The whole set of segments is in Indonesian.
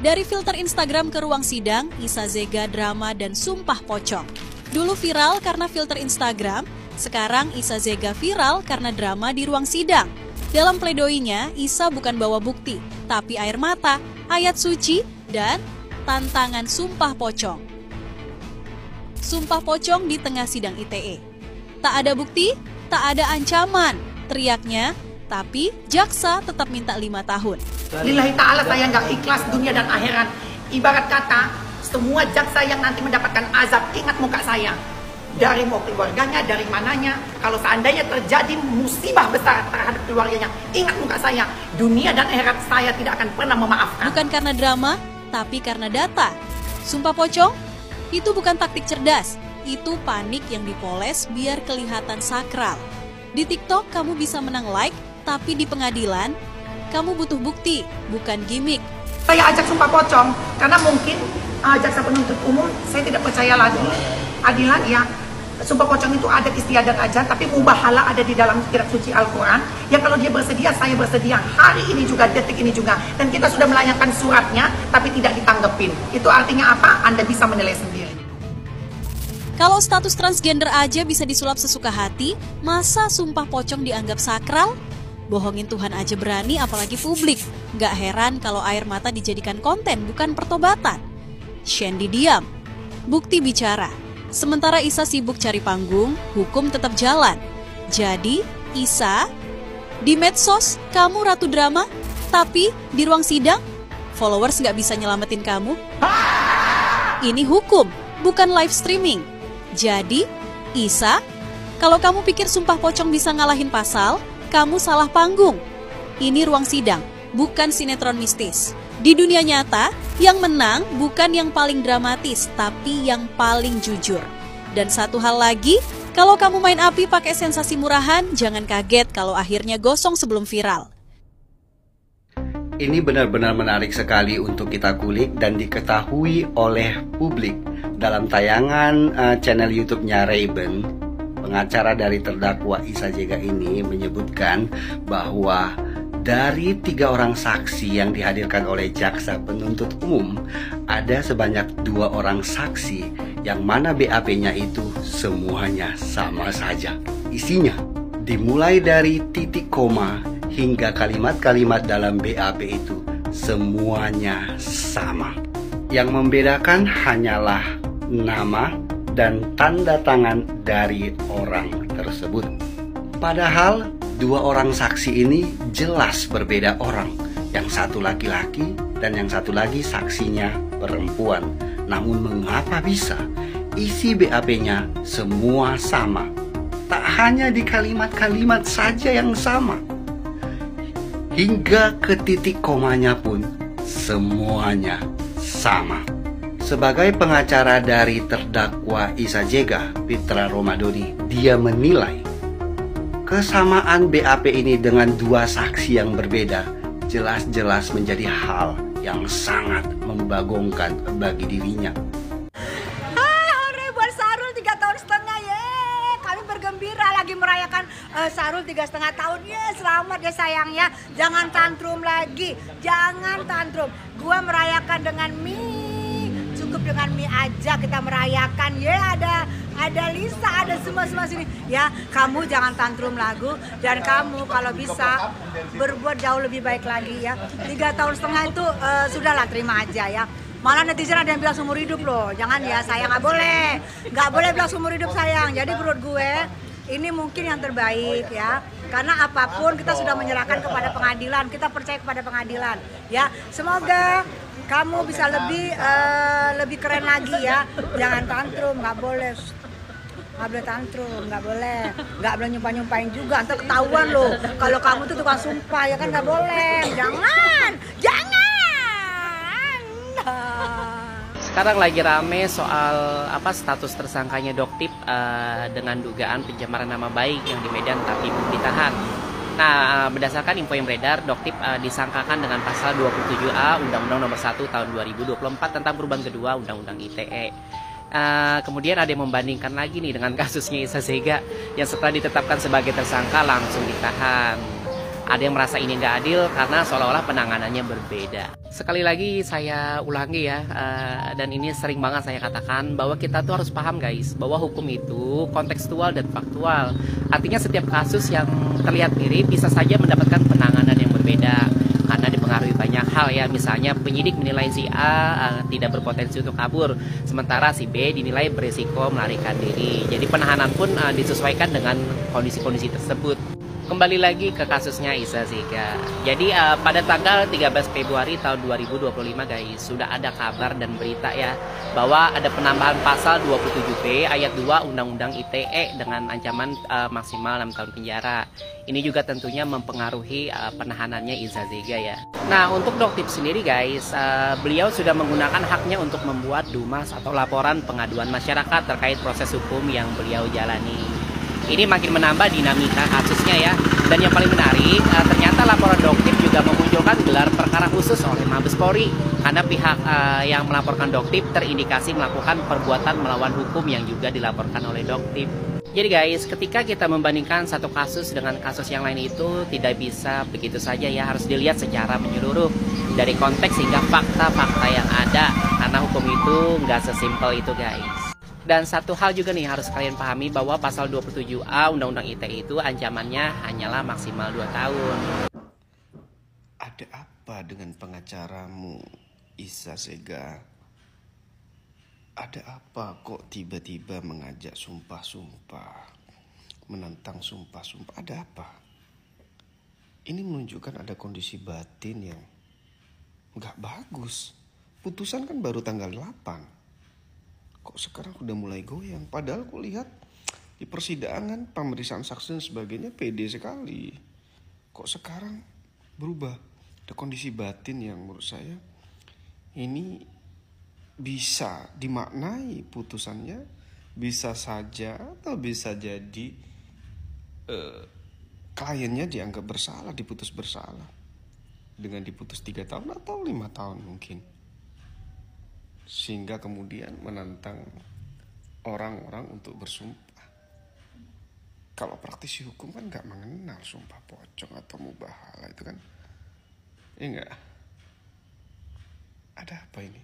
Dari filter Instagram ke ruang sidang, Isa Zega drama dan sumpah pocong. Dulu viral karena filter Instagram, sekarang Isa Zega viral karena drama di ruang sidang. Dalam pledoinya, Isa bukan bawa bukti, tapi air mata, ayat suci, dan tantangan sumpah pocong. Sumpah pocong di tengah sidang ITE. Tak ada bukti, tak ada ancaman, teriaknya, tapi jaksa tetap minta 5 tahun. Lillahi ta'ala saya nggak ikhlas dunia dan akhirat. Ibarat kata, semua jaksa yang nanti mendapatkan azab, ingat muka saya. Dari mau keluarganya, dari mananya. Kalau seandainya terjadi musibah besar terhadap keluarganya, ingat muka saya. Dunia dan akhirat saya tidak akan pernah memaafkan. Bukan karena drama, tapi karena data. Sumpah pocong, itu bukan taktik cerdas. Itu panik yang dipoles biar kelihatan sakral. Di TikTok kamu bisa menang like, tapi di pengadilan, kamu butuh bukti, bukan gimmick. Saya ajak sumpah pocong, karena mungkin jaksa penuntut umum, saya tidak percaya lagi adilan ya. Sumpah pocong itu adat istiadat aja, tapi mubahala ada di dalam kitab suci Al-Quran. Ya kalau dia bersedia, saya bersedia. Hari ini juga, detik ini juga. Dan kita sudah melayangkan suratnya, tapi tidak ditanggepin. Itu artinya apa? Anda bisa menilai sendiri. Kalau status transgender aja bisa disulap sesuka hati, masa sumpah pocong dianggap sakral? Bohongin Tuhan aja berani, apalagi publik. Gak heran kalau air mata dijadikan konten, bukan pertobatan. Shandy diam, bukti bicara. Sementara Isa sibuk cari panggung, hukum tetap jalan. Jadi, Isa, di medsos kamu ratu drama, tapi di ruang sidang, followers gak bisa nyelamatin kamu. Ini hukum, bukan live streaming. Jadi, Isa, kalau kamu pikir sumpah pocong bisa ngalahin pasal, kamu salah panggung. Ini ruang sidang, bukan sinetron mistis. Di dunia nyata, yang menang bukan yang paling dramatis, tapi yang paling jujur. Dan satu hal lagi, kalau kamu main api pakai sensasi murahan, jangan kaget kalau akhirnya gosong sebelum viral. Ini benar-benar menarik sekali untuk kita kulik dan diketahui oleh publik. Dalam tayangan channel YouTube-nya Rayben, pengacara dari terdakwa Isa Zega ini menyebutkan bahwa dari 3 orang saksi yang dihadirkan oleh jaksa penuntut umum, ada sebanyak 2 orang saksi yang mana BAP-nya itu semuanya sama saja. Isinya dimulai dari titik koma hingga kalimat-kalimat dalam BAP itu semuanya sama. Yang membedakan hanyalah nama dan tanda tangan dari orang tersebut. Padahal 2 orang saksi ini jelas berbeda orang. Yang satu laki-laki dan yang satu lagi saksinya perempuan. Namun mengapa bisa isi BAP-nya semua sama? Tak hanya di kalimat-kalimat saja yang sama, hingga ke titik komanya pun semuanya sama. Sebagai pengacara dari terdakwa Isa Zega, Fitra Romadhoni, dia menilai kesamaan BAP ini dengan 2 saksi yang berbeda jelas-jelas menjadi hal yang sangat membagongkan bagi dirinya. Hore buat Sarul 3,5 tahun ye. Kami bergembira lagi merayakan Sarul 3,5 tahun. Ye, selamat ya sayang ya. Jangan tantrum lagi. Jangan tantrum. Gua merayakan dengan mie. Cukup dengan mie aja kita merayakan. Ye, ada Lisa, ada semua sini ya. Kamu jangan tantrum lagu, dan kamu kalau bisa berbuat jauh lebih baik lagi ya. 3,5 tahun itu sudahlah, terima aja ya. Malah netizen ada yang bilang seumur hidup loh. Jangan ya sayang, nggak boleh bilang seumur hidup sayang. Jadi menurut gue ini mungkin yang terbaik ya. Karena apapun kita sudah menyerahkan kepada pengadilan, kita percaya kepada pengadilan ya. Semoga kamu bisa lebih keren lagi ya. Jangan tantrum, nggak boleh tantrum, nggak boleh nyumpahin juga, ntar ketahuan loh kalau kamu tuh tukang sumpah ya kan, nggak boleh, jangan. Sekarang lagi rame soal status tersangkanya Doktip dengan dugaan pencemaran nama baik yang di Medan tapi belum ditahan. Nah, berdasarkan info yang beredar, Doktip disangkakan dengan pasal 27A Undang-Undang Nomor 1 Tahun 2024 tentang perubahan kedua Undang-Undang ITE. Kemudian ada yang membandingkan lagi nih dengan kasusnya Isa Zega yang setelah ditetapkan sebagai tersangka langsung ditahan. Ada yang merasa ini nggak adil karena seolah-olah penanganannya berbeda. Sekali lagi saya ulangi ya, dan ini sering banget saya katakan bahwa kita tuh harus paham guys, bahwa hukum itu kontekstual dan faktual. Artinya setiap kasus yang terlihat mirip bisa saja mendapatkan penanganan yang berbeda karena dipengaruhi banyak hal ya. Misalnya penyidik menilai si A tidak berpotensi untuk kabur, sementara si B dinilai berisiko melarikan diri. Jadi penahanan pun disesuaikan dengan kondisi-kondisi tersebut. Kembali lagi ke kasusnya Iza Zega. Jadi pada tanggal 13 Februari tahun 2025 guys, sudah ada kabar dan berita ya bahwa ada penambahan pasal 27B ayat 2 Undang-Undang ITE dengan ancaman maksimal 6 tahun penjara. Ini juga tentunya mempengaruhi penahanannya Iza Zega ya. Nah, untuk Doktip sendiri guys, beliau sudah menggunakan haknya untuk membuat dumas atau laporan pengaduan masyarakat terkait proses hukum yang beliau jalani. Ini makin menambah dinamika kasusnya ya. Dan yang paling menarik, ternyata laporan Doktip juga memunculkan gelar perkara khusus oleh Mabes Polri karena pihak yang melaporkan Doktip terindikasi melakukan perbuatan melawan hukum yang juga dilaporkan oleh Doktip. Jadi guys, ketika kita membandingkan satu kasus dengan kasus yang lain itu tidak bisa begitu saja ya, harus dilihat secara menyeluruh dari konteks hingga fakta-fakta yang ada, karena hukum itu nggak sesimpel itu guys. Dan satu hal juga nih harus kalian pahami bahwa pasal 27A Undang-Undang ITE itu ancamannya hanyalah maksimal 2 tahun. Ada apa dengan pengacaramu, Iza Zega? Ada apa kok tiba-tiba mengajak sumpah-sumpah, menentang sumpah-sumpah? Ada apa? Ini menunjukkan ada kondisi batin yang nggak bagus. Putusan kan baru tanggal 8. Kok sekarang udah mulai goyang? Padahal aku lihat di persidangan, pemeriksaan saksi dan sebagainya pede sekali. Kok sekarang berubah? Ada kondisi batin yang menurut saya ini bisa dimaknai putusannya bisa saja atau bisa jadi kliennya dianggap bersalah, diputus bersalah dengan diputus 3 tahun atau 5 tahun mungkin. Sehingga kemudian menantang orang-orang untuk bersumpah. Kalau praktisi hukum kan gak mengenal sumpah pocong atau mubahalah itu kan. Ya enggak? Ada apa ini?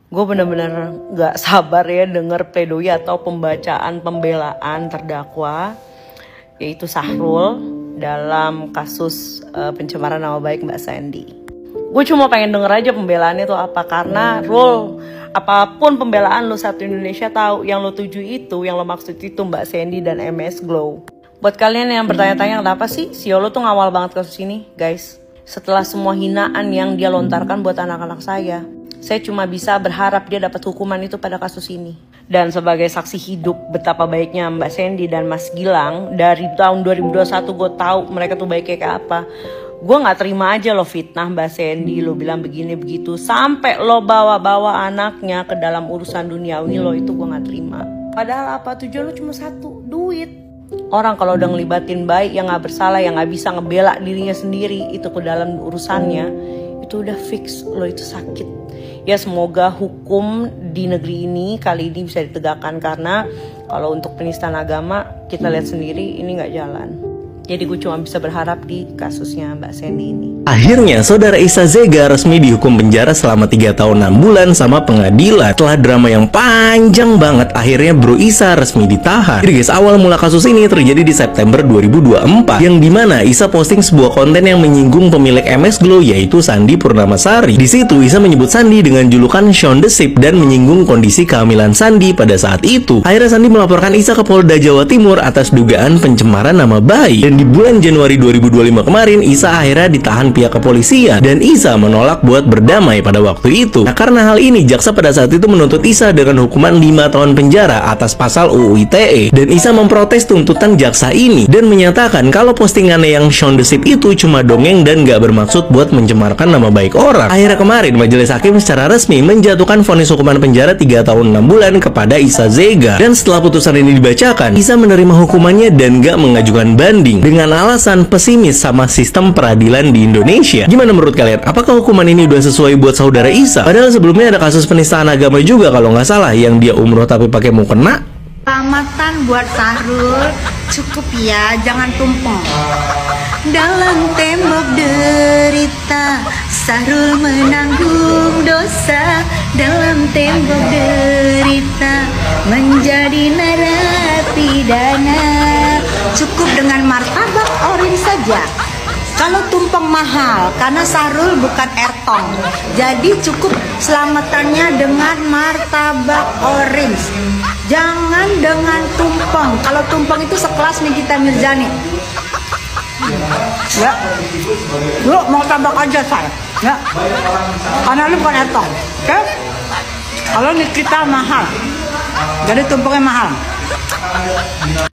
Gue bener-bener gak sabar ya denger pledoi atau pembacaan pembelaan terdakwa, yaitu Sahrul dalam kasus pencemaran nama baik Mbak Sandy. Gue cuma pengen denger aja pembelaannya itu apa, karena Rul, apapun pembelaan lo satu Indonesia tahu yang lo tuju itu, yang lo maksud itu Mbak Sandy dan MS Glow. Buat kalian yang bertanya-tanya kenapa sih si Yolo tuh ngawal banget kasus ini, guys. Setelah semua hinaan yang dia lontarkan buat anak-anak saya cuma bisa berharap dia dapat hukuman itu pada kasus ini. Dan sebagai saksi hidup betapa baiknya Mbak Sandy dan Mas Gilang, dari tahun 2021 gue tahu mereka tuh baiknya kayak apa. Gue gak terima aja lo fitnah Mbak Sandy, lo bilang begini begitu, sampai lo bawa-bawa anaknya ke dalam urusan duniawi lo, itu gue gak terima. Padahal apa tujuan lo cuma satu, duit. Orang kalau udah ngelibatin baik yang gak bersalah, yang gak bisa ngebela dirinya sendiri itu ke dalam urusannya, itu udah fix lo itu sakit. Ya semoga hukum di negeri ini kali ini bisa ditegakkan, karena kalau untuk penistaan agama kita lihat sendiri ini gak jalan. Jadi gue cuma bisa berharap di kasusnya Mbak Sandy ini. Akhirnya saudara Iza Zega resmi dihukum penjara selama 3 tahun 6 bulan sama pengadilan. Setelah drama yang panjang banget, akhirnya Bro Iza resmi ditahan. Jadi guys, awal mula kasus ini terjadi di September 2024, yang dimana Iza posting sebuah konten yang menyinggung pemilik MS Glow, yaitu Sandy Purnamasari. Di situ Iza menyebut Sandy dengan julukan Shaun the Sheep dan menyinggung kondisi kehamilan Sandy pada saat itu. Akhirnya Sandy melaporkan Iza ke Polda Jawa Timur atas dugaan pencemaran nama baik. Dan di bulan Januari 2025 kemarin, Iza akhirnya ditahan pihak kepolisian dan Iza menolak buat berdamai pada waktu itu. Nah, karena hal ini jaksa pada saat itu menuntut Iza dengan hukuman 5 tahun penjara atas pasal UU ITE, dan Iza memprotes tuntutan jaksa ini dan menyatakan kalau postingannya yang Shaun the Sheep itu cuma dongeng dan gak bermaksud buat mencemarkan nama baik orang. Akhirnya kemarin majelis hakim secara resmi menjatuhkan vonis hukuman penjara 3 tahun 6 bulan kepada Iza Zega, dan setelah putusan ini dibacakan, Iza menerima hukumannya dan gak mengajukan banding dengan alasan pesimis sama sistem peradilan di Indonesia. Gimana menurut kalian? Apakah hukuman ini udah sesuai buat saudara Iza? Padahal sebelumnya ada kasus penistaan agama juga kalau nggak salah, yang dia umroh tapi pakai mukena. Selamatan buat Sahrul, cukup ya, jangan tumpeng. Dalam tembok derita, Sahrul menanggung dosa. Dalam tembok derita, menjadi narapidana. Cukup dengan martabak orange saja. Kalau tumpeng mahal, karena Sahrul bukan Ertong. Jadi cukup selamatannya dengan martabak orange. Jangan dengan tumpeng. Kalau tumpeng itu sekelas Nikita Mirzani. Ya, lu mau tabak aja saya. Ya, karena lu bukan Ertong. Oke? Kalau Nikita mahal, jadi tumpengnya mahal.